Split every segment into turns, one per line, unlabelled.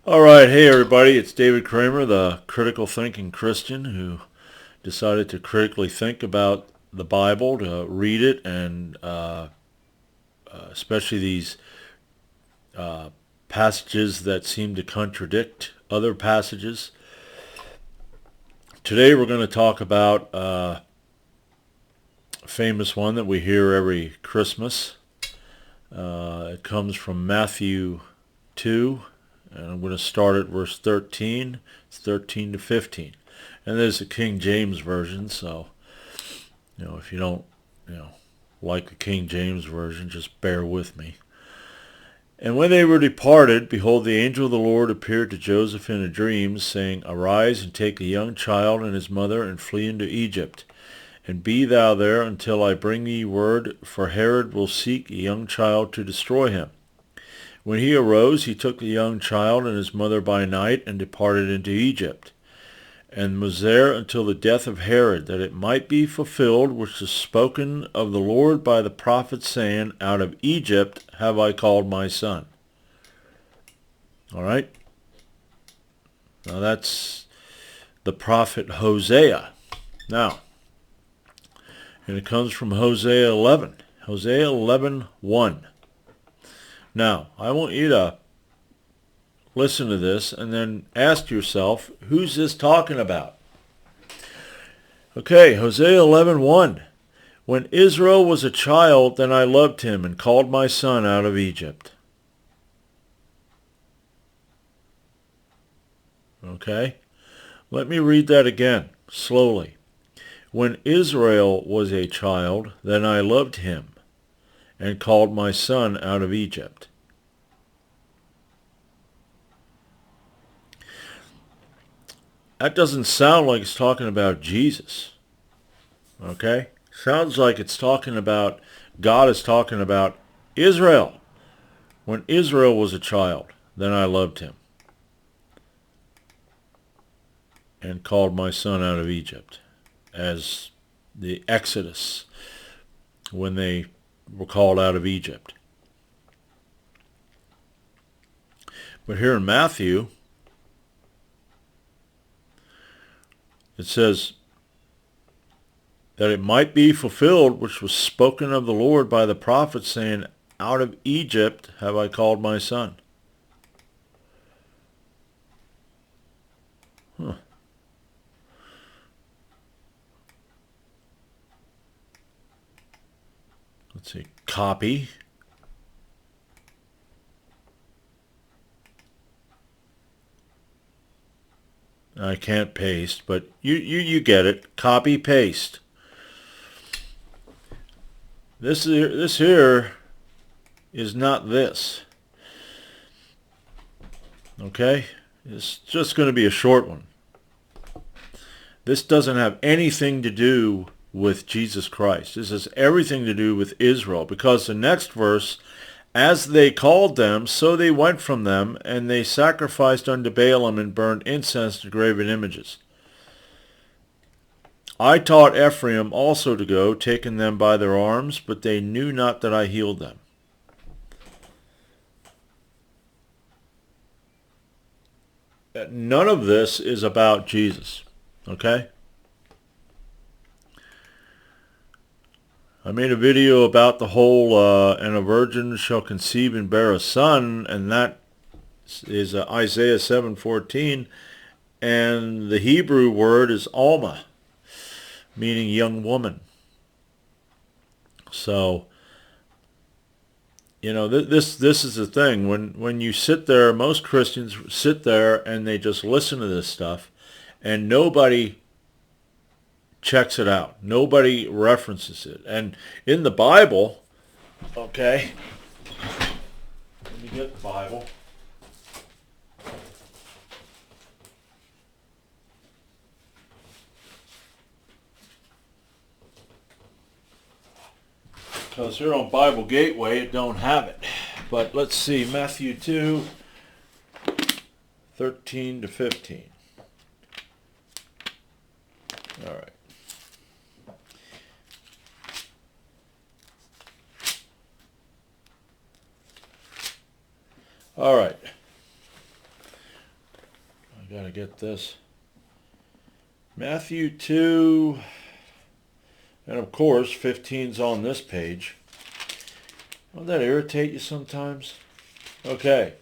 All right, hey everybody, it's David Kramer, the critical thinking Christian who decided to critically think about the Bible, to read it, and especially these uh, passages that seem to contradict other passages. Today we're going to talk about a famous one that we hear every Christmas. It comes from Matthew 2, and I'm going to start at verse 13. It's 13 to 15. And there's a King James version, so, if you don't, you know, like the King James version, just bear with me. And when they were departed, behold, the angel of the Lord appeared to Joseph in a dream, saying, Arise and take a young child and his mother and flee into Egypt. And be thou there until I bring thee word, for Herod will seek a young child to destroy him. When he arose, he took the young child and his mother by night and departed into Egypt, and was there until the death of Herod, that it might be fulfilled which is spoken of the Lord by the prophet, saying, Out of Egypt have I called my son. All right? Now that's the prophet Hosea. Now, and it comes from Hosea 11. Hosea 11:1. Now, I want you to listen to this and then ask yourself, who's this talking about? Okay, Hosea 11:1. When Israel was a child, then I loved him and called my son out of Egypt. Okay? Let me read that again, slowly. When Israel was a child, then I loved him and called my son out of Egypt. That doesn't sound like it's talking about Jesus. Okay? Sounds like it's talking about, God is talking about Israel. When Israel was a child, then I loved him and called my son out of Egypt, as the Exodus, when they were called out of Egypt. But here in Matthew, it says that it might be fulfilled which was spoken of the Lord by the prophet, saying, Out of Egypt have I called my son. Huh. Let's see, copy. I can't paste, but you get it. Copy, paste. This here is not this. Okay? It's just going to be a short one. This doesn't have anything to do with Jesus Christ. This has everything to do with Israel, because the next verse, as they called them, so they went from them, and they sacrificed unto Baalim and burned incense to graven images. I taught Ephraim also to go, taking them by their arms, but they knew not that I healed them. None of this is about Jesus, okay? I made a video about the whole, and a virgin shall conceive and bear a son, and that is Isaiah 7:14, and the Hebrew word is Alma, meaning young woman. So, this is the thing. When you sit there, most Christians sit there and they just listen to this stuff, and nobody checks it out. Nobody references it. And in the Bible, okay, let me get the Bible. Because here on Bible Gateway, it don't have it. But let's see, Matthew 2, 13 to 15. All right. All right. gotta get this. Matthew 2, and of course 15's on this page. Won't that irritate you sometimes? Okay.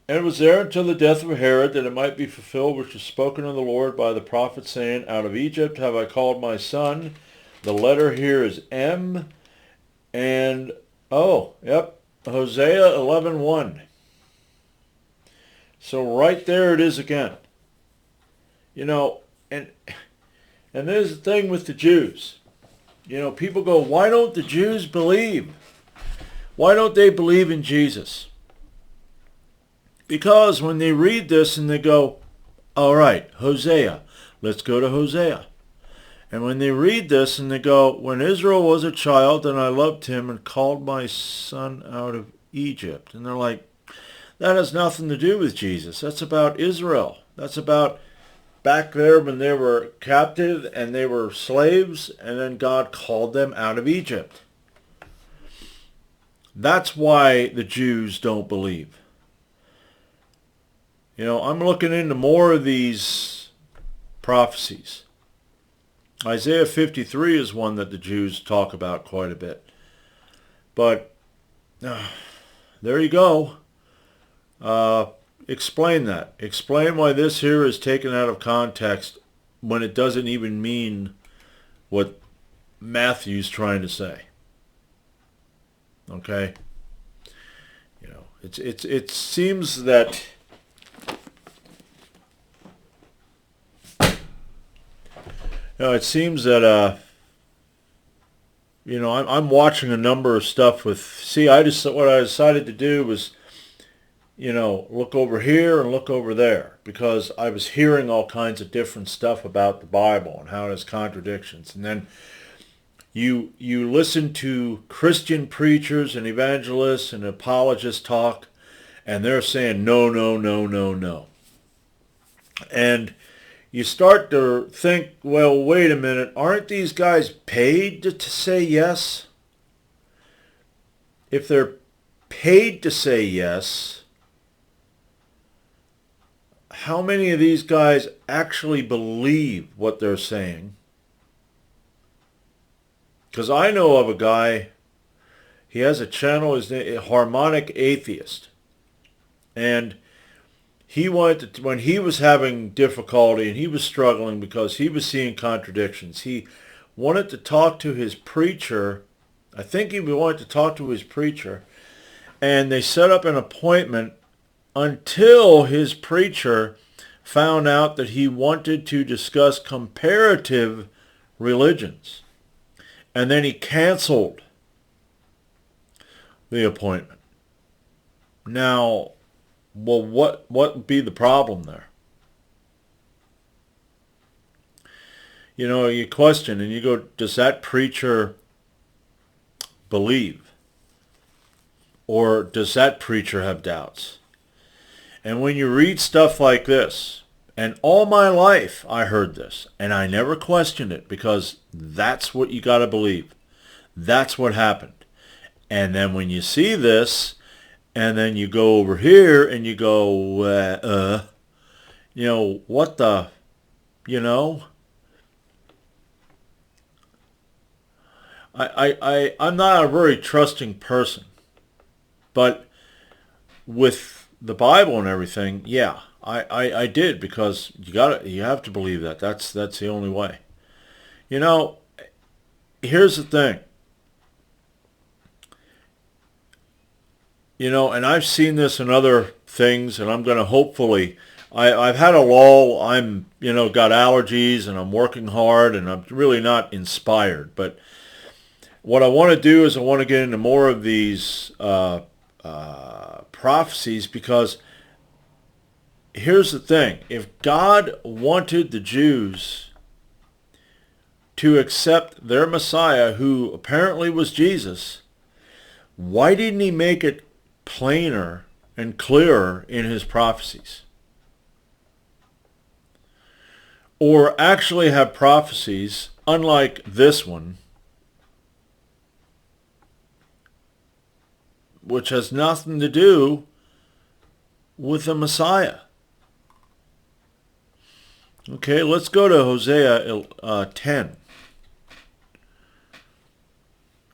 And it was there until the death of Herod, that it might be fulfilled which was spoken of the Lord by the prophet, saying, Out of Egypt have I called my son. The letter here is M. And, Hosea 11:1. So right there it is again. You know, and there's the thing with the Jews. You know, people go, why don't the Jews believe? Why don't they believe in Jesus? Because when they read this and they go, all right, Hosea, let's go to Hosea. And when they read this and they go, when Israel was a child, then I loved him and called my son out of Egypt. And they're like, that has nothing to do with Jesus. That's about Israel. That's about back there when they were captive and they were slaves, and then God called them out of Egypt. That's why the Jews don't believe. You know, I'm looking into more of these prophecies. Isaiah 53 is one that the Jews talk about quite a bit. But there you go. Explain that. Explain why this here is taken out of context when it doesn't even mean what Matthew's trying to say. Okay? You know, it seems that I'm watching a number of stuff with, what I decided to do was, look over here and look over there, because I was hearing all kinds of different stuff about the Bible and how it has contradictions. And then you listen to Christian preachers and evangelists and apologists talk, and they're saying no, no, no, no, no. And you start to think, well, wait a minute, aren't these guys paid to say yes? If they're paid to say yes, how many of these guys actually believe what they're saying? Because I know of a guy, he has a channel, his name, Harmonic Atheist. And he wanted to, when he was having difficulty and he was struggling because he was seeing contradictions, he wanted to talk to his preacher. I think he wanted to talk to his preacher, and they set up an appointment until his preacher found out that he wanted to discuss comparative religions. And then he canceled the appointment. Now, well, what would be the problem there? You know, you question and you go, does that preacher believe? Or does that preacher have doubts? And when you read stuff like this, and all my life I heard this, and I never questioned it, because that's what you got to believe. That's what happened. And then when you see this, and then you go over here and you go, what the, I'm not a very trusting person, but with the Bible and everything, yeah, I did, because you have to believe that. That's the only way. Here's the thing. And I've seen this in other things, and I'm going to hopefully, I've had a lull. I'm, got allergies, and I'm working hard, and I'm really not inspired. But what I want to do is I want to get into more of these prophecies, because here's the thing. If God wanted the Jews to accept their Messiah, who apparently was Jesus, why didn't he make it plainer and clearer in his prophecies? Or actually have prophecies, unlike this one, which has nothing to do with the Messiah. Okay, let's go to Hosea 10.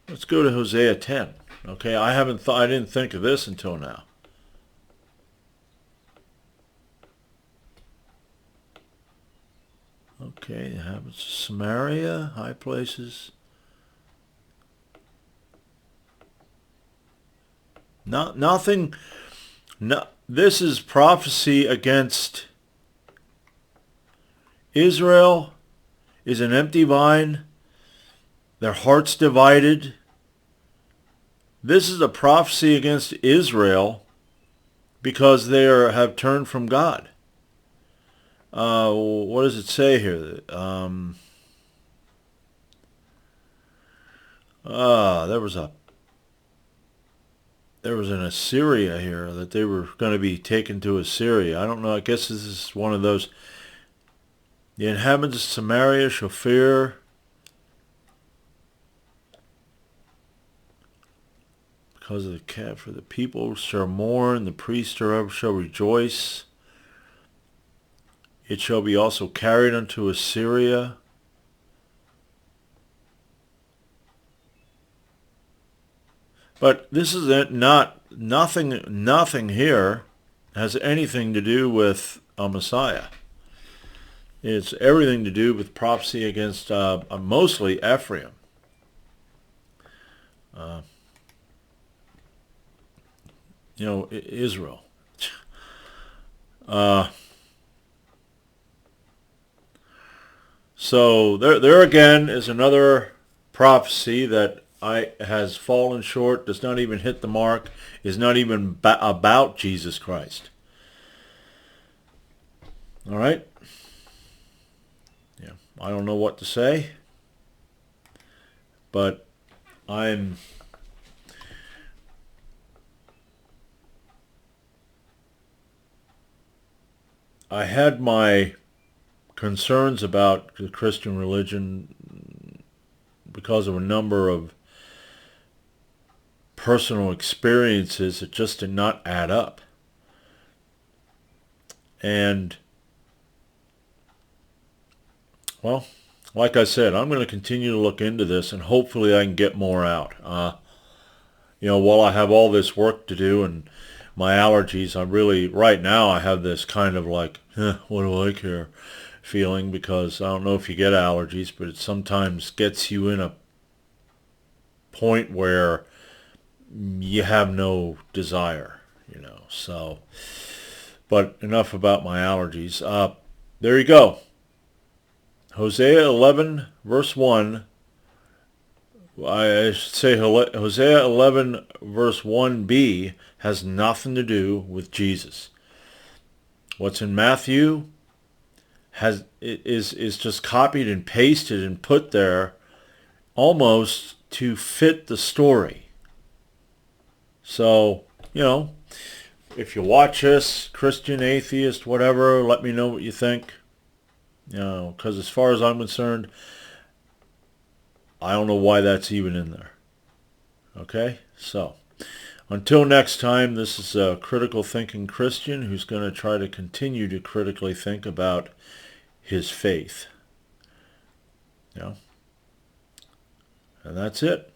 Let's go to Hosea 10. Okay, I didn't think of this until now. Okay, the habits of Samaria, high places. Nothing. No, this is prophecy against Israel. Is an empty vine. Their hearts divided. This is a prophecy against Israel because they have turned from God. What does it say here? There was an Assyria here, that they were going to be taken to Assyria. I don't know. I guess this is one of those. The inhabitants of Samaria shall fear. Because of the cat, for the people shall mourn, the priests shall rejoice. It shall be also carried unto Assyria. But this is nothing here has anything to do with a Messiah. It's everything to do with prophecy against mostly Ephraim. Israel. So there again is another prophecy that has fallen short, does not even hit the mark, is not even about Jesus Christ. All right? Yeah, I don't know what to say, but I had my concerns about the Christian religion because of a number of personal experiences that just did not add up. And, well, like I said, I'm going to continue to look into this, and hopefully I can get more out. While I have all this work to do and my allergies, right now I have this kind of like, what do I care feeling, because I don't know if you get allergies, but it sometimes gets you in a point where you have no desire, so, but enough about my allergies. There you go. Hosea 11 verse 1, I should say Hosea 11 verse 1b has nothing to do with Jesus. What's in Matthew is just copied and pasted and put there almost to fit the story. So, if you watch this, Christian, atheist, whatever, let me know what you think. Because as far as I'm concerned, I don't know why that's even in there. Okay? So, until next time, this is a critical thinking Christian who's going to try to continue to critically think about his faith. And that's it.